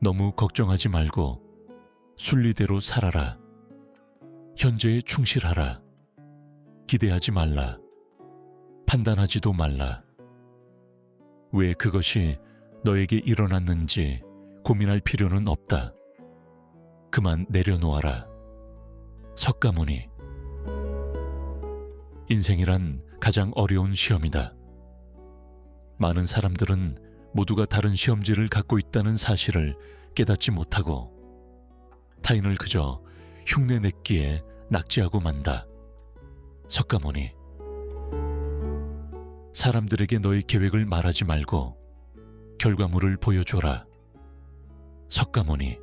너무 걱정하지 말고 순리대로 살아라. 현재에 충실하라. 기대하지 말라. 판단하지도 말라. 왜 그것이 너에게 일어났는지 고민할 필요는 없다. 그만 내려놓아라. 석가모니. 인생이란 가장 어려운 시험이다. 많은 사람들은 모두가 다른 시험지를 갖고 있다는 사실을 깨닫지 못하고 타인을 그저 흉내냈기에 낙지하고 만다. 석가모니. 사람들에게 너의 계획을 말하지 말고 결과물을 보여줘라. 석가모니.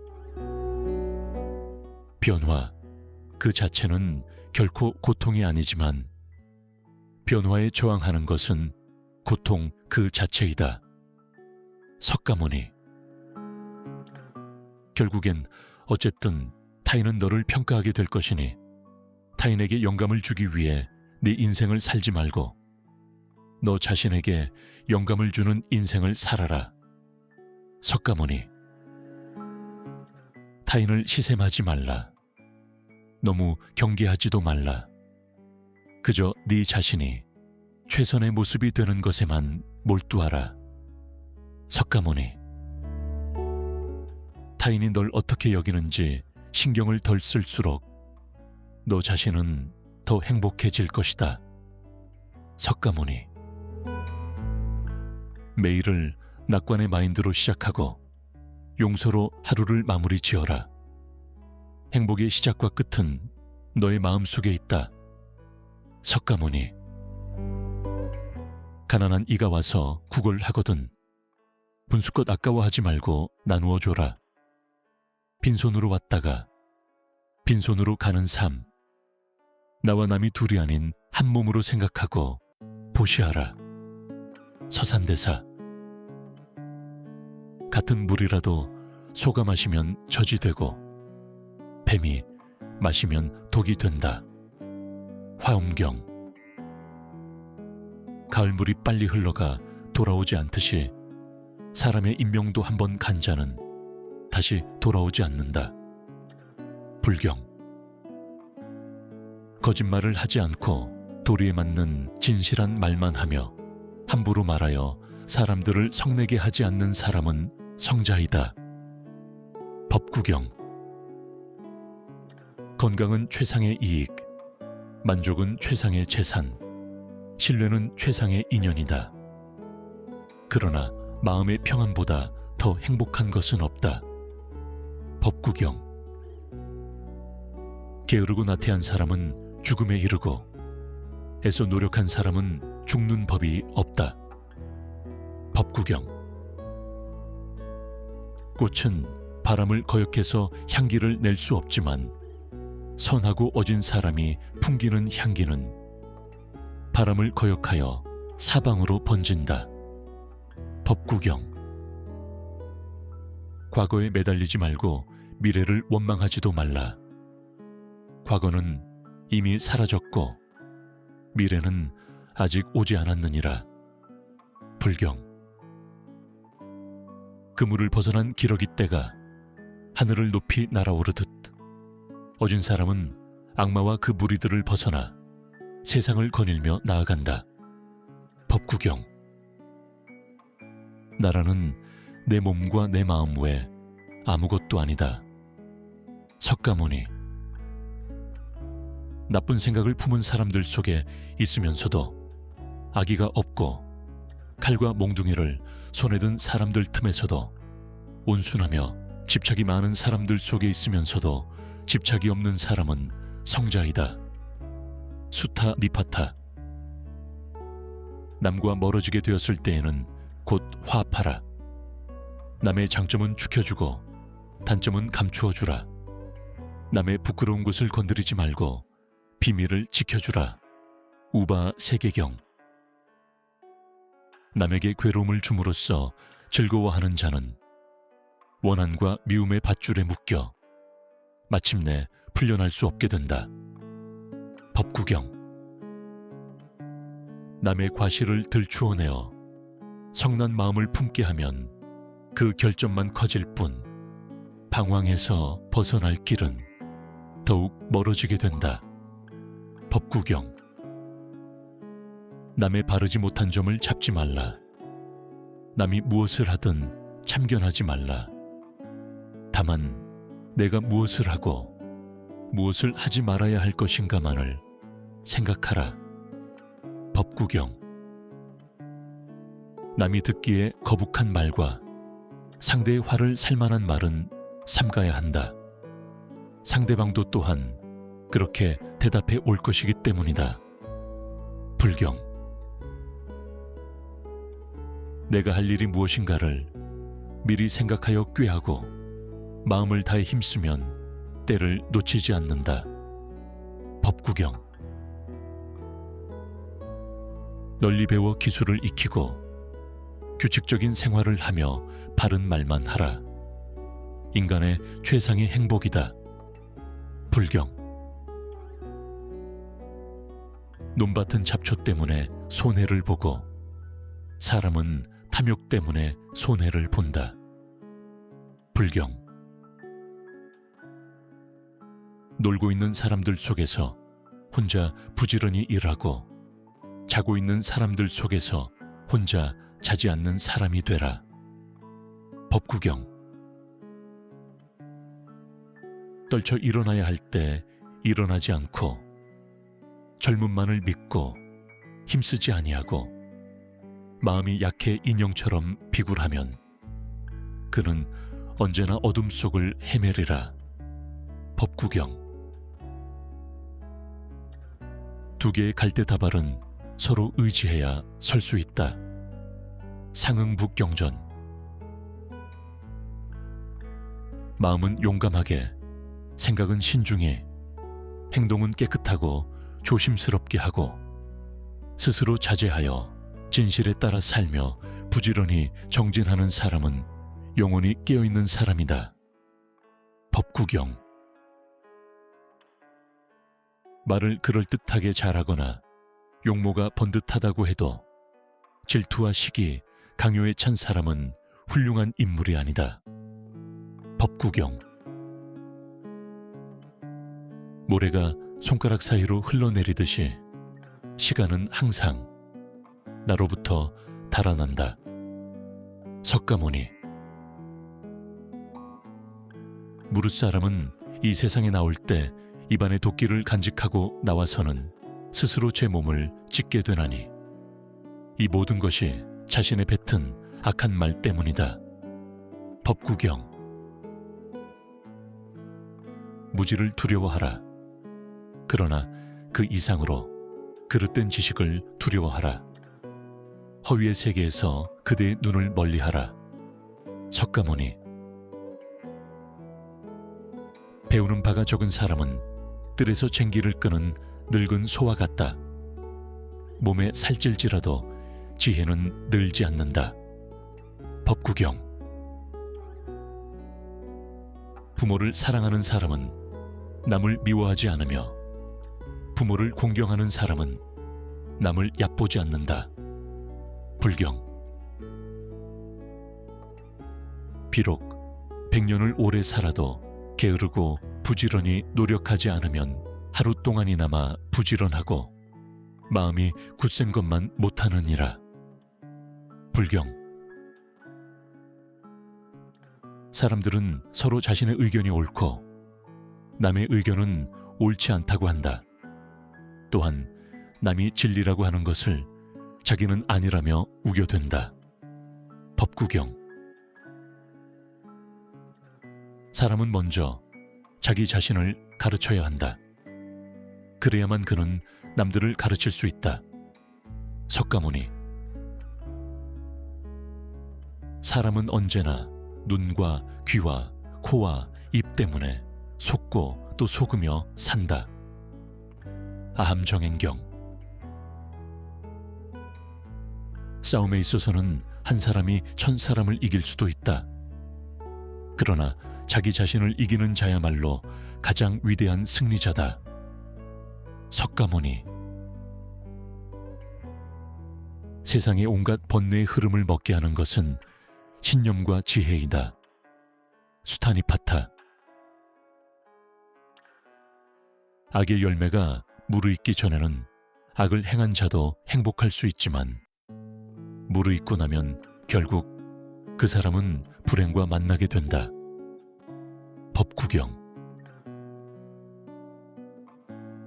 변화 그 자체는 결코 고통이 아니지만 변화에 저항하는 것은 고통 그 자체이다. 석가모니. 결국엔 어쨌든 타인은 너를 평가하게 될 것이니 타인에게 영감을 주기 위해 네 인생을 살지 말고 너 자신에게 영감을 주는 인생을 살아라. 석가모니. 타인을 시샘하지 말라. 너무 경계하지도 말라. 그저 네 자신이 최선의 모습이 되는 것에만 몰두하라. 석가모니. 타인이 널 어떻게 여기는지 신경을 덜 쓸수록 너 자신은 더 행복해질 것이다. 석가모니. 매일을 낙관의 마인드로 시작하고 용서로 하루를 마무리 지어라. 행복의 시작과 끝은 너의 마음속에 있다. 석가모니. 가난한 이가 와서 구걸하거든 분수껏 아까워하지 말고 나누어 줘라. 빈손으로 왔다가 빈손으로 가는 삶. 나와 남이 둘이 아닌 한 몸으로 생각하고 보시하라. 서산대사. 같은 물이라도 소가 마시면 젖이 되고 뱀이 마시면 독이 된다. 화엄경. 가을물이 빨리 흘러가 돌아오지 않듯이 사람의 인명도 한번 간 자는 다시 돌아오지 않는다. 불경. 거짓말을 하지 않고 도리에 맞는 진실한 말만 하며 함부로 말하여 사람들을 성내게 하지 않는 사람은 성자이다. 법구경. 건강은 최상의 이익, 만족은 최상의 재산, 신뢰는 최상의 인연이다. 그러나 마음의 평안보다 더 행복한 것은 없다. 법구경. 게으르고 나태한 사람은 죽음에 이르고 애써 노력한 사람은 죽는 법이 없다. 법구경. 꽃은 바람을 거역해서 향기를 낼 수 없지만 선하고 어진 사람이 풍기는 향기는 바람을 거역하여 사방으로 번진다. 법구경. 과거에 매달리지 말고 미래를 원망하지도 말라. 과거는 이미 사라졌고 미래는 아직 오지 않았느니라. 불경. 그물을 벗어난 기러기 떼가 하늘을 높이 날아오르듯 어진 사람은 악마와 그 무리들을 벗어나 세상을 거닐며 나아간다. 법구경. 나라는 내 몸과 내 마음 외 아무것도 아니다. 석가모니. 나쁜 생각을 품은 사람들 속에 있으면서도 아기가 없고 칼과 몽둥이를 손에 든 사람들 틈에서도 온순하며 집착이 많은 사람들 속에 있으면서도 집착이 없는 사람은 성자이다. 수타 니파타. 남과 멀어지게 되었을 때에는 곧 화합하라. 남의 장점은 축혀주고 단점은 감추어주라. 남의 부끄러운 곳을 건드리지 말고 비밀을 지켜주라. 우바 세계경. 남에게 괴로움을 줌으로써 즐거워하는 자는 원한과 미움의 밧줄에 묶여 마침내 풀려날 수 없게 된다. 법구경. 남의 과실을 들추어내어 성난 마음을 품게 하면 그 결점만 커질 뿐 방황에서 벗어날 길은 더욱 멀어지게 된다. 법구경. 남의 바르지 못한 점을 잡지 말라. 남이 무엇을 하든 참견하지 말라. 다만 내가 무엇을 하고 무엇을 하지 말아야 할 것인가만을 생각하라. 법구경. 남이 듣기에 거북한 말과 상대의 화를 살만한 말은 삼가야 한다. 상대방도 또한 그렇게 대답해 올 것이기 때문이다. 불경. 내가 할 일이 무엇인가를 미리 생각하여 꾀하고 마음을 다해 힘쓰면 때를 놓치지 않는다. 법구경. 널리 배워 기술을 익히고 규칙적인 생활을 하며 바른 말만 하라. 인간의 최상의 행복이다. 불경. 논밭은 잡초 때문에 손해를 보고 사람은 탐욕 때문에 손해를 본다. 불경. 놀고 있는 사람들 속에서 혼자 부지런히 일하고 자고 있는 사람들 속에서 혼자 자지 않는 사람이 되라. 법구경. 떨쳐 일어나야 할 때 일어나지 않고 젊음만을 믿고 힘쓰지 아니하고 마음이 약해 인형처럼 비굴하면 그는 언제나 어둠 속을 헤매리라. 법구경. 두 개의 갈대다발은 서로 의지해야 설 수 있다. 상응북경전. 마음은 용감하게, 생각은 신중해, 행동은 깨끗하고 조심스럽게 하고 스스로 자제하여 진실에 따라 살며 부지런히 정진하는 사람은 영원히 깨어있는 사람이다. 법구경. 말을 그럴듯하게 잘하거나 용모가 번듯하다고 해도 질투와 시기, 강요에 찬 사람은 훌륭한 인물이 아니다. 법구경. 모래가 손가락 사이로 흘러내리듯이 시간은 항상 나로부터 달아난다. 석가모니. 무릇사람은 이 세상에 나올 때 입안에 도끼를 간직하고 나와서는 스스로 제 몸을 찢게 되나니 이 모든 것이 자신의 뱉은 악한 말 때문이다. 법구경. 무지를 두려워하라. 그러나 그 이상으로 그릇된 지식을 두려워하라. 허위의 세계에서 그대의 눈을 멀리하라. 석가모니. 배우는 바가 적은 사람은 뜰에서 쟁기를 끄는 늙은 소와 같다. 몸에 살찔지라도 지혜는 늘지 않는다. 법구경. 부모를 사랑하는 사람은 남을 미워하지 않으며 부모를 공경하는 사람은 남을 얕보지 않는다. 불경. 비록 100년을 오래 살아도 게으르고 부지런히 노력하지 않으면 하루 동안이나마 부지런하고 마음이 굳센 것만 못하느니라. 불경. 사람들은 서로 자신의 의견이 옳고 남의 의견은 옳지 않다고 한다. 또한 남이 진리라고 하는 것을 자기는 아니라며 우겨댄다. 법구경. 사람은 먼저 자기 자신을 가르쳐야 한다. 그래야만 그는 남들을 가르칠 수 있다. 석가모니. 사람은 언제나 눈과 귀와 코와 입 때문에 속고 또 속으며 산다. 아함정행경. 싸움에 있어서는 한 사람이 1000사람을 이길 수도 있다. 그러나 자기 자신을 이기는 자야말로 가장 위대한 승리자다. 석가모니. 세상의 온갖 번뇌의 흐름을 먹게 하는 것은 신념과 지혜이다. 수타니 파타. 악의 열매가 무르익기 전에는 악을 행한 자도 행복할 수 있지만 무르익고 나면 결국 그 사람은 불행과 만나게 된다. 법구경.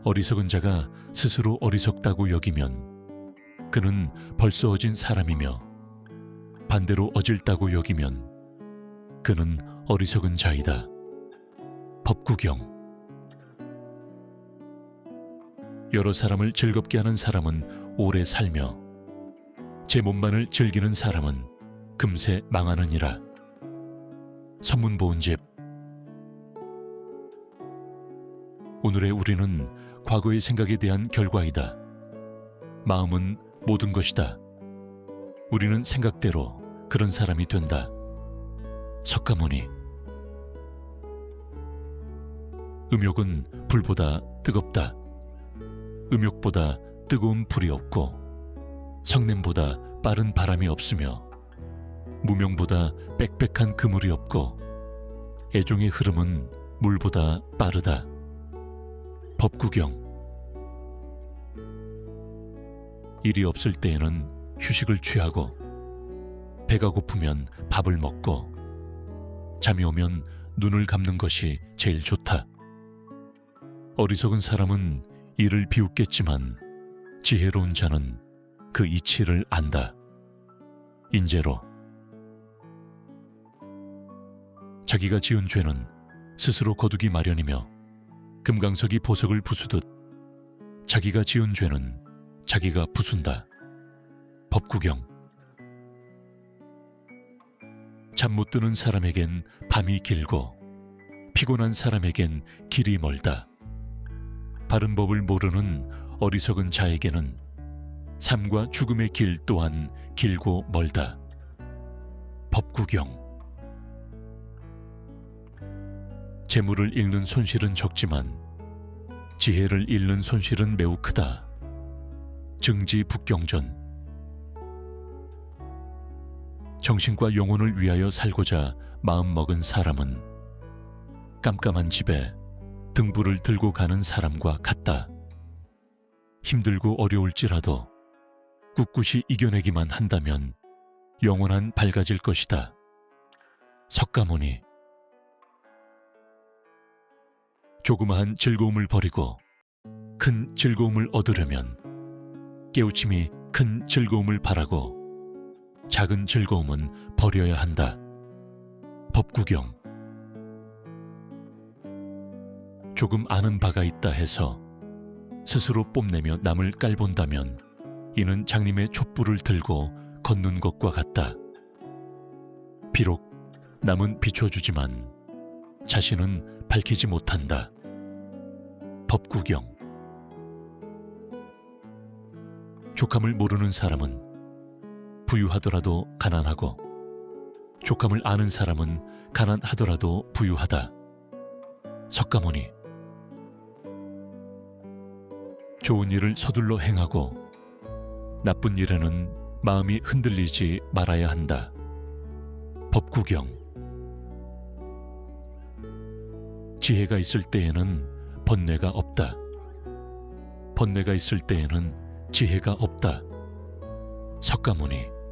어리석은 자가 스스로 어리석다고 여기면 그는 벌써 어진 사람이며 반대로 어질다고 여기면 그는 어리석은 자이다. 법구경. 여러 사람을 즐겁게 하는 사람은 오래 살며 제 몸만을 즐기는 사람은 금세 망하느니라. 선문보은집. 오늘의 우리는 과거의 생각에 대한 결과이다. 마음은 모든 것이다. 우리는 생각대로 그런 사람이 된다. 석가모니. 음욕은 불보다 뜨겁다. 음욕보다 뜨거운 불이 없고 성냄보다 빠른 바람이 없으며 무명보다 빽빽한 그물이 없고 애종의 흐름은 물보다 빠르다. 법구경. 일이 없을 때에는 휴식을 취하고 배가 고프면 밥을 먹고 잠이 오면 눈을 감는 것이 제일 좋다. 어리석은 사람은 이를 비웃겠지만 지혜로운 자는 그 이치를 안다. 인재로. 자기가 지은 죄는 스스로 거두기 마련이며 금강석이 보석을 부수듯 자기가 지은 죄는 자기가 부순다. 법구경. 잠 못 드는 사람에겐 밤이 길고 피곤한 사람에겐 길이 멀다. 바른 법을 모르는 어리석은 자에게는 삶과 죽음의 길 또한 길고 멀다. 법구경. 재물을 잃는 손실은 적지만 지혜를 잃는 손실은 매우 크다. 증지북경전. 정신과 영혼을 위하여 살고자 마음먹은 사람은 깜깜한 집에 등불을 들고 가는 사람과 같다. 힘들고 어려울지라도 꿋꿋이 이겨내기만 한다면 영원한 밝아질 것이다. 석가모니. 조그마한 즐거움을 버리고 큰 즐거움을 얻으려면 깨우침이 큰 즐거움을 바라고 작은 즐거움은 버려야 한다. 법구경. 조금 아는 바가 있다 해서 스스로 뽐내며 남을 깔본다면 이는 장님의 촛불을 들고 걷는 것과 같다. 비록 남은 비춰주지만 자신은 밝히지 못한다. 법구경. 족함을 모르는 사람은 부유하더라도 가난하고 족함을 아는 사람은 가난하더라도 부유하다. 석가모니. 좋은 일을 서둘러 행하고 나쁜 일에는 마음이 흔들리지 말아야 한다. 법구경. 지혜가 있을 때에는 번뇌가 없다. 번뇌가 있을 때에는 지혜가 없다. 석가모니.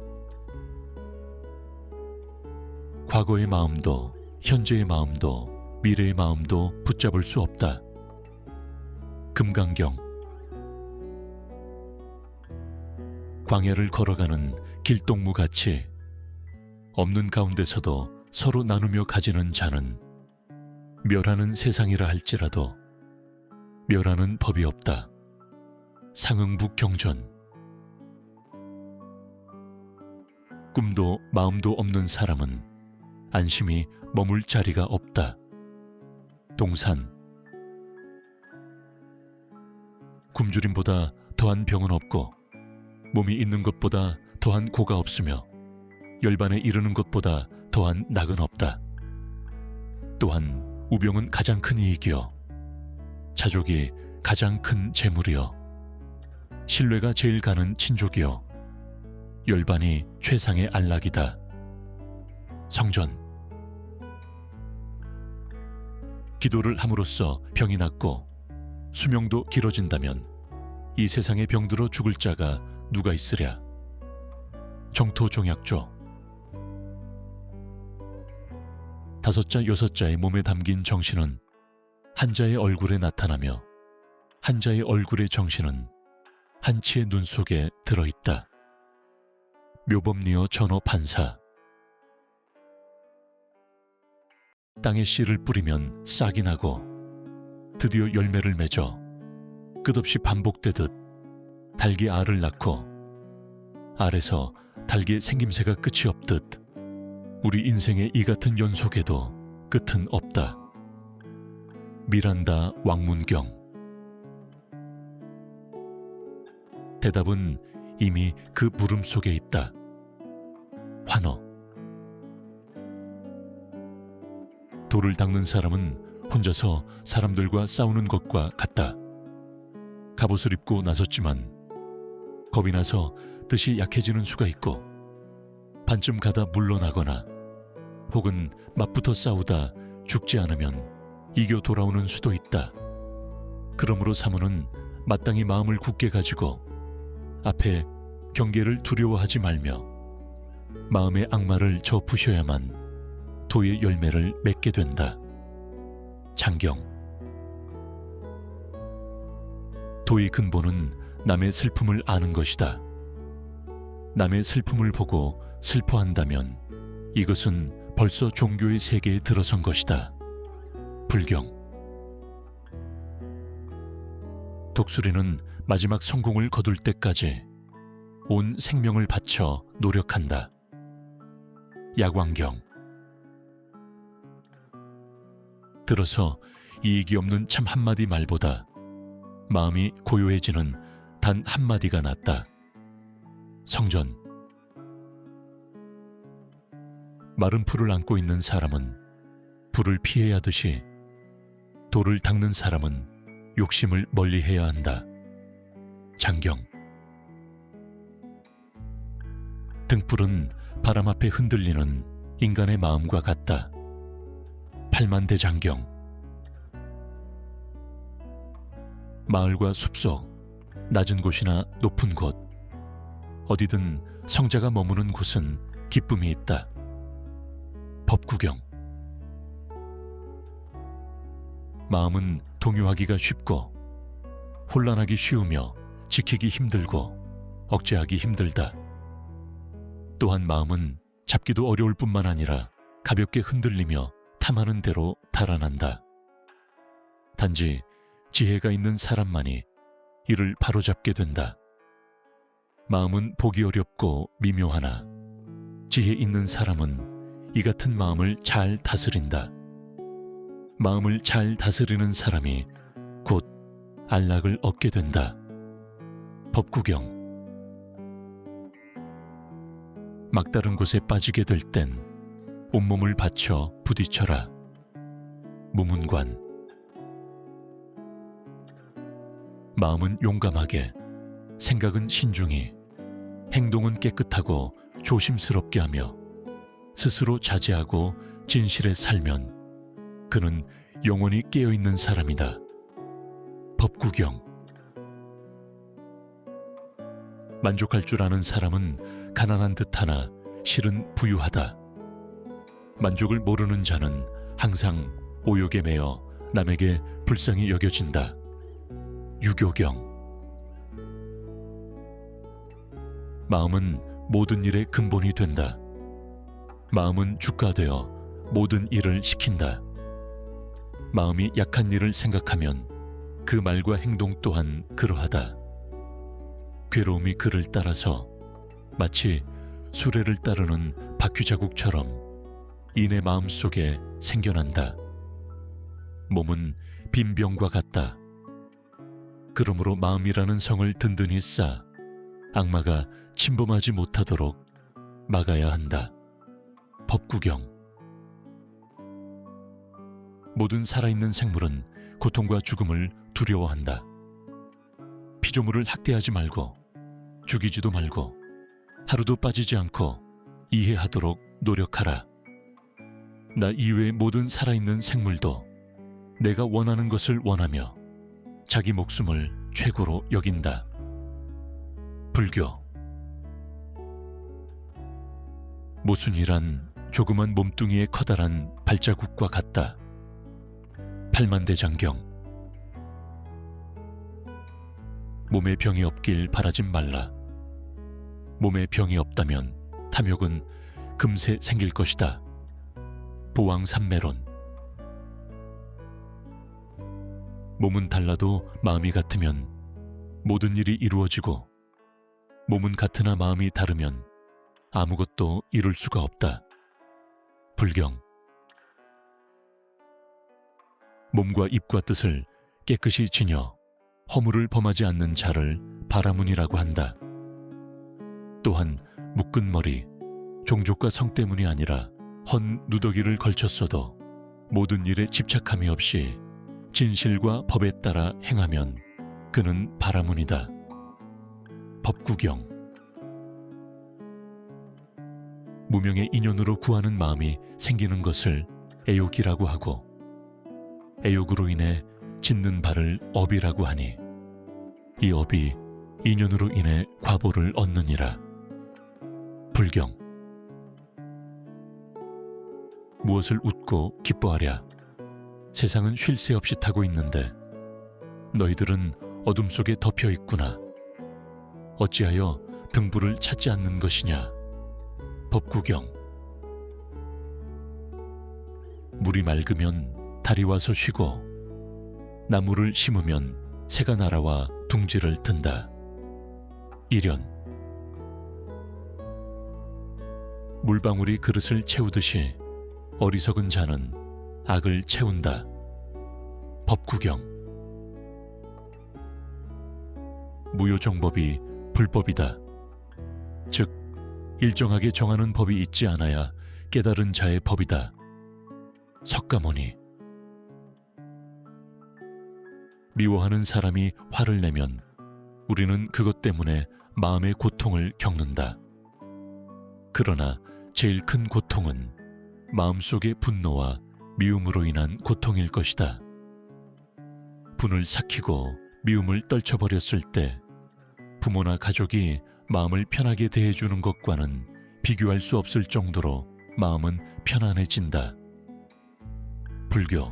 과거의 마음도 현재의 마음도 미래의 마음도 붙잡을 수 없다. 금강경. 광야를 걸어가는 길동무같이 없는 가운데서도 서로 나누며 가지는 자는 멸하는 세상이라 할지라도 멸하는 법이 없다. 상응북경전. 꿈도 마음도 없는 사람은 안심이 머물 자리가 없다. 동산. 굶주림보다 더한 병은 없고 몸이 있는 것보다 더한 고가 없으며 열반에 이르는 것보다 더한 낙은 없다. 또한 우병은 가장 큰 이익이요 자족이 가장 큰 재물이요 신뢰가 제일 가는 친족이요 열반이 최상의 안락이다. 성전. 기도를 함으로써 병이 낫고 수명도 길어진다면 이 세상에 병들어 죽을 자가 누가 있으랴. 정토종약조. 5자 6자의 몸에 담긴 정신은 한 자의 얼굴에 나타나며 한 자의 얼굴의 정신은 한치의 눈 속에 들어있다. 묘법리어 전어 판사. 땅에 씨를 뿌리면 싹이 나고 드디어 열매를 맺어 끝없이 반복되듯 닭이 알을 낳고 알에서 닭의 생김새가 끝이 없듯 우리 인생의 이 같은 연속에도 끝은 없다. 미란다 왕문경. 대답은 이미 그 물음 속에 있다. 환어. 돌을 닦는 사람은 혼자서 사람들과 싸우는 것과 같다. 갑옷을 입고 나섰지만 겁이 나서 뜻이 약해지는 수가 있고 반쯤 가다 물러나거나 혹은 맞붙어 싸우다 죽지 않으면 이겨 돌아오는 수도 있다. 그러므로 사모는 마땅히 마음을 굳게 가지고 앞에 경계를 두려워하지 말며 마음의 악마를 저 부셔야만 도의 열매를 맺게 된다. 장경. 도의 근본은 남의 슬픔을 아는 것이다. 남의 슬픔을 보고 슬퍼한다면 이것은 벌써 종교의 세계에 들어선 것이다. 불경. 독수리는 마지막 성공을 거둘 때까지 온 생명을 바쳐 노력한다. 야광경. 들어서 이익이 없는 참 한마디 말보다 마음이 고요해지는 단 한마디가 낫다. 성전. 마른 풀을 안고 있는 사람은 불을 피해야 하듯이 돌을 닦는 사람은 욕심을 멀리해야 한다. 장경. 등불은 바람 앞에 흔들리는 인간의 마음과 같다. 팔만대장경. 마을과 숲속, 낮은 곳이나 높은 곳, 어디든 성자가 머무는 곳은 기쁨이 있다. 법구경. 마음은 동요하기가 쉽고 혼란하기 쉬우며 지키기 힘들고 억제하기 힘들다. 또한 마음은 잡기도 어려울 뿐만 아니라 가볍게 흔들리며 탐하는 대로 달아난다. 단지 지혜가 있는 사람만이 이를 바로잡게 된다. 마음은 보기 어렵고 미묘하나 지혜 있는 사람은 이 같은 마음을 잘 다스린다. 마음을 잘 다스리는 사람이 곧 안락을 얻게 된다. 법구경. 막다른 곳에 빠지게 될 땐 온몸을 바쳐 부딪혀라. 무문관. 마음은 용감하게, 생각은 신중히, 행동은 깨끗하고 조심스럽게 하며 스스로 자제하고 진실에 살면 그는 영원히 깨어있는 사람이다. 법구경. 만족할 줄 아는 사람은 가난한 듯하나 실은 부유하다. 만족을 모르는 자는 항상 오욕에 매여 남에게 불쌍히 여겨진다. 유교경. 마음은 모든 일의 근본이 된다. 마음은 주가 되어 모든 일을 시킨다. 마음이 약한 일을 생각하면 그 말과 행동 또한 그러하다. 괴로움이 그를 따라서 마치 수레를 따르는 바퀴자국처럼 이내 마음속에 생겨난다. 몸은 빈병과 같다. 그러므로 마음이라는 성을 든든히 쌓아 악마가 침범하지 못하도록 막아야 한다. 법구경. 모든 살아있는 생물은 고통과 죽음을 두려워한다. 피조물을 학대하지 말고 죽이지도 말고 하루도 빠지지 않고 이해하도록 노력하라. 나 이외의 모든 살아있는 생물도 내가 원하는 것을 원하며 자기 목숨을 최고로 여긴다. 불교. 모순이란 조그만 몸뚱이의 커다란 발자국과 같다. 팔만대장경. 몸에 병이 없길 바라진 말라. 몸에 병이 없다면 탐욕은 금세 생길 것이다. 보왕산매론. 몸은 달라도 마음이 같으면 모든 일이 이루어지고, 몸은 같으나 마음이 다르면 아무것도 이룰 수가 없다. 불경. 몸과 입과 뜻을 깨끗이 지녀 허물을 범하지 않는 자를 바라문이라고 한다. 또한 묶은 머리, 종족과 성 때문이 아니라 헌 누더기를 걸쳤어도 모든 일에 집착함이 없이 진실과 법에 따라 행하면 그는 바라문이다. 법구경. 무명의 인연으로 구하는 마음이 생기는 것을 애욕이라고 하고, 애욕으로 인해 짓는 바를 업이라고 하니 이 업이 인연으로 인해 과보를 얻느니라. 불경. 무엇을 웃고 기뻐하랴. 세상은 쉴 새 없이 타고 있는데 너희들은 어둠 속에 덮여 있구나. 어찌하여 등불을 찾지 않는 것이냐. 법구경. 물이 맑으면 달이 와서 쉬고, 나무를 심으면 새가 날아와 둥지를 튼다. 일연. 물방울이 그릇을 채우듯이 어리석은 자는 악을 채운다. 법구경. 무효정법이 불법이다. 즉 일정하게 정하는 법이 있지 않아야 깨달은 자의 법이다. 석가모니. 미워하는 사람이 화를 내면 우리는 그것 때문에 마음의 고통을 겪는다. 그러나 제일 큰 고통은 마음속의 분노와 미움으로 인한 고통일 것이다. 분을 삭히고 미움을 떨쳐버렸을 때 부모나 가족이 마음을 편하게 대해주는 것과는 비교할 수 없을 정도로 마음은 편안해진다. 불교.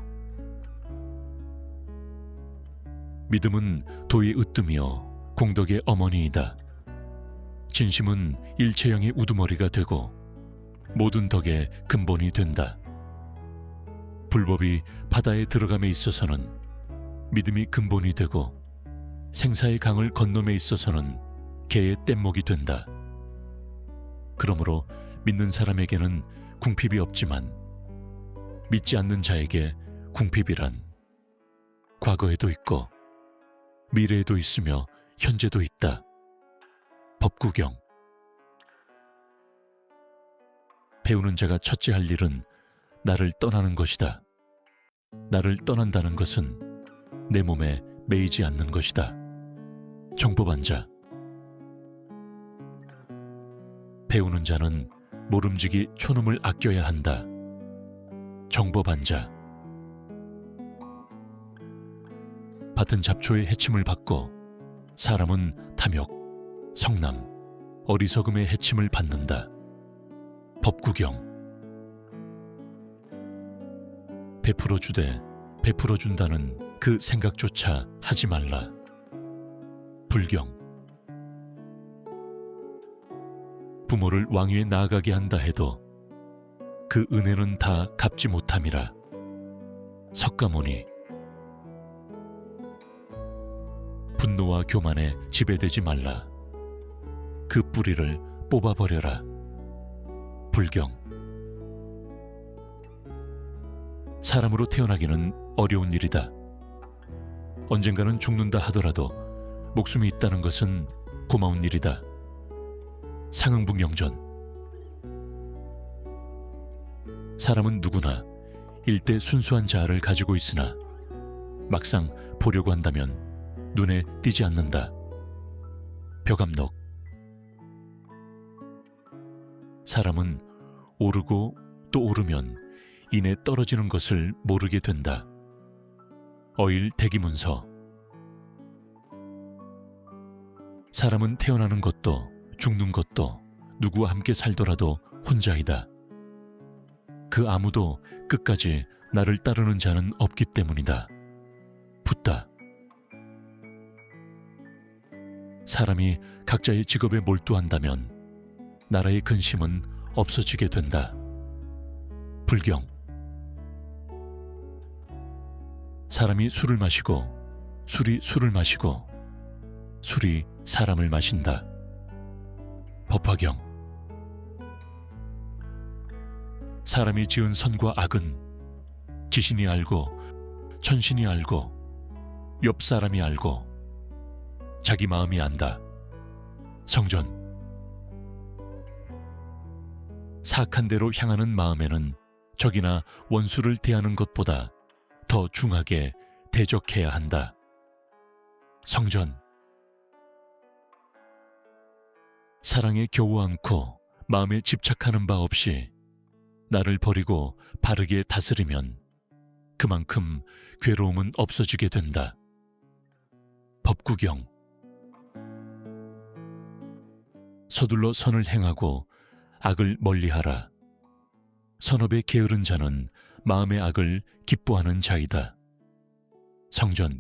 믿음은 도의 으뜸이요 공덕의 어머니이다. 진심은 일체형의 우두머리가 되고 모든 덕의 근본이 된다. 불법이 바다에 들어감에 있어서는 믿음이 근본이 되고, 생사의 강을 건nom에 있어서는 개의 뗏목이 된다. 그러므로 믿는 사람에게는 궁핍이 없지만 믿지 않는 자에게 궁핍이란 과거에도 있고 미래에도 있으며 현재도 있다. 법구경. 배우는 자가 첫째 할 일은 나를 떠나는 것이다. 나를 떠난다는 것은 내 몸에 매이지 않는 것이다. 정법한 자. 배우는 자는 모름지기 촌음을 아껴야 한다. 정법한 자. 밭은 잡초의 해침을 받고 사람은 탐욕, 성남, 어리석음의 해침을 받는다. 법구경. 베풀어 주되 베풀어 준다는 그 생각조차 하지 말라. 불경. 부모를 왕위에 나아가게 한다 해도 그 은혜는 다 갚지 못함이라. 석가모니. 분노와 교만에 지배되지 말라. 그 뿌리를 뽑아버려라. 불경. 사람으로 태어나기는 어려운 일이다. 언젠가는 죽는다 하더라도 목숨이 있다는 것은 고마운 일이다. 상응북영전. 사람은 누구나 일대 순수한 자아를 가지고 있으나 막상 보려고 한다면 눈에 띄지 않는다. 벼감록. 사람은 오르고 또 오르면 이내 떨어지는 것을 모르게 된다. 어일 대기문서. 사람은 태어나는 것도 죽는 것도 누구와 함께 살더라도 혼자이다. 그 아무도 끝까지 나를 따르는 자는 없기 때문이다. 붓다. 사람이 각자의 직업에 몰두한다면 나라의 근심은 없어지게 된다. 불경. 사람이 술을 마시고 술이 술을 마시고 술이 사람을 마신다. 법화경. 사람이 지은 선과 악은 지신이 알고 천신이 알고 옆 사람이 알고 자기 마음이 안다. 성전. 사악한 대로 향하는 마음에는 적이나 원수를 대하는 것보다 더 중하게 대적해야 한다. 성전. 사랑에 겨우 않고 마음에 집착하는 바 없이 나를 버리고 바르게 다스리면 그만큼 괴로움은 없어지게 된다. 법구경. 서둘러 선을 행하고 악을 멀리하라. 선업에 게으른 자는 마음의 악을 기뻐하는 자이다. 성전.